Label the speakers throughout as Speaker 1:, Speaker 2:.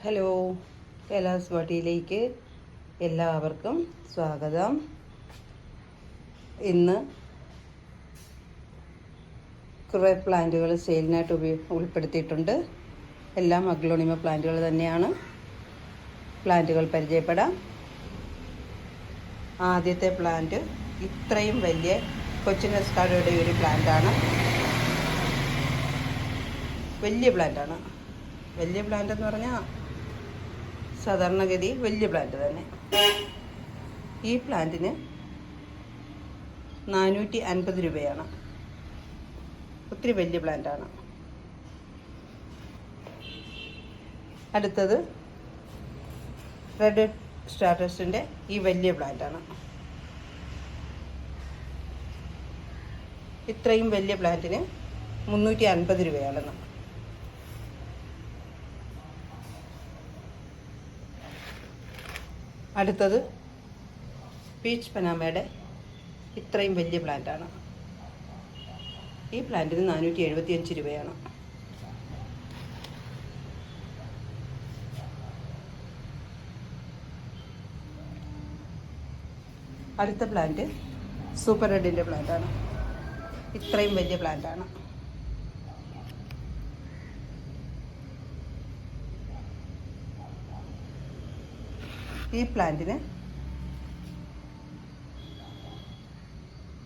Speaker 1: Hello, Kailas വാട്ടിയിലേക്ക് എല്ലാവർക്കും സ്വാഗതം. ഇന്ന് കുറേ പ്ലാന്റുകൾ സെയിലിനായിട്ട് ഉൾപ്പെടുത്തിയിട്ടുണ്ട്. എല്ലാം അഗ്ലോണിമ പ്ലാന്റുകൾ തന്നെയാണ്. പ്ലാന്റുകൾ പരിചയപ്പെടാം. ആദ്യത്തെ പ്ലാന്റ് ഇത്രയും വലിയ കൊച്ചിൻ എസ്കാഡോയുടെ ഒരു പ്ലാന്റാണ്. വലിയ പ്ലാന്റാണ്. വലിയ പ്ലാന്റ് എന്ന് പറഞ്ഞാൽ സാധാരണഗതി വലിയ പ്ലാന്റ് തന്നെ. ഈ പ്ലാന്റിന് 450 രൂപയാണ്. ഒത്തിരി വലിയ പ്ലാന്റാണ്. അടുത്തത് റെഡ് സ്റ്റാർട്ടസിൻ്റെ ഈ വലിയ പ്ലാന്റാണ്. ഇത്രയും വലിയ പ്ലാന്റിന് 350 രൂപയാണെന്ന്. അടുത്തത് പീച്ച് പനാമയുടെ ഇത്രയും വലിയ പ്ലാന്റാണ്. ഈ പ്ലാന്റിന് 475 രൂപയാണ്. അടുത്ത പ്ലാന്റ് സൂപ്പർ റെഡിൻ്റെ പ്ലാന്റാണ്. ഇത്രയും വലിയ പ്ലാന്റാണ്. ഈ പ്ലാന്റിന്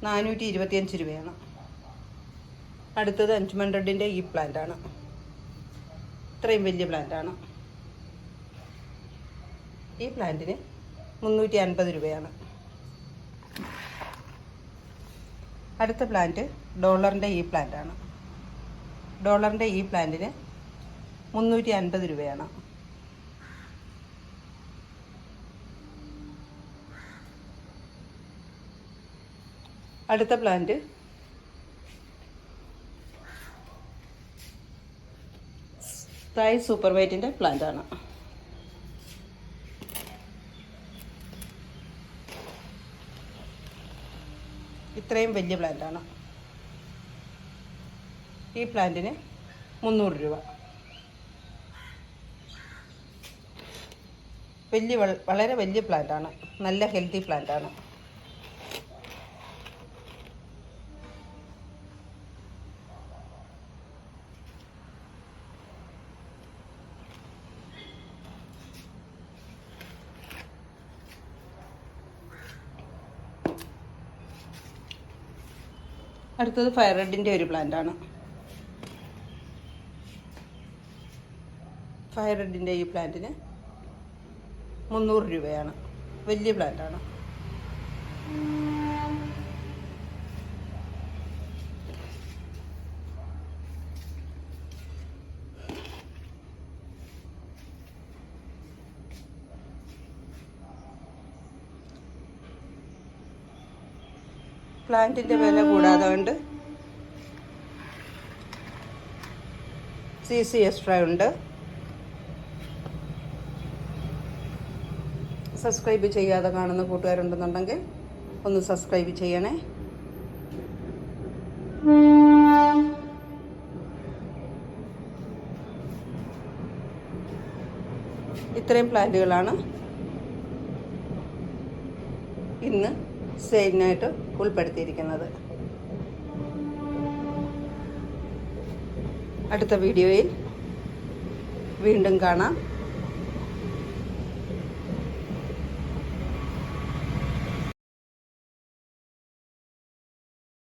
Speaker 1: 425 രൂപയാണ്. അടുത്തത് അഞ്ച്മൺ റെഡിൻ്റെ ഈ പ്ലാന്റാണ്. ഇത്രയും വലിയ പ്ലാന്റാണ്. ഈ പ്ലാന്റിന് 350 രൂപയാണ്. അടുത്ത പ്ലാന്റ് ഡോളറിൻ്റെ ഈ പ്ലാന്റാണ്. ഡോളറിൻ്റെ ഈ പ്ലാന്റിന് 350 രൂപയാണ്. അടുത്ത പ്ലാന്റ് സ്കൈ സൂപ്പർ വൈറ്റിൻ്റെ പ്ലാന്റാണ്. ഇത്രയും വലിയ പ്ലാന്റാണ്. ഈ പ്ലാന്റിന് 300 രൂപ. വളരെ വലിയ പ്ലാന്റാണ്. നല്ല ഹെൽത്തി പ്ലാന്റാണ്. അടുത്തത് ഫയർ റെഡിൻ്റെ ഒരു പ്ലാന്റാണ്. ഫയർ റെഡിൻ്റെ ഈ പ്ലാന്റിന് 300 രൂപയാണ്. വലിയ പ്ലാന്റാണ്. പ്ലാന്റിൻ്റെ വില കൂടാതെ കൊണ്ട് CC എക്സ്ട്രാ ഉണ്ട്. സബ്സ്ക്രൈബ് ചെയ്യാതെ കാണുന്ന കൂട്ടുകാരുണ്ടെന്നുണ്ടെങ്കിൽ ഒന്ന് സബ്സ്ക്രൈബ് ചെയ്യണേ. ഇത്രയും പ്ലാന്റുകളാണ് ഇന്ന് സെയിലിനായിട്ട് ഉൾപ്പെടുത്തിയിരിക്കുന്നത്. അടുത്ത വീഡിയോയിൽ വീണ്ടും കാണാം.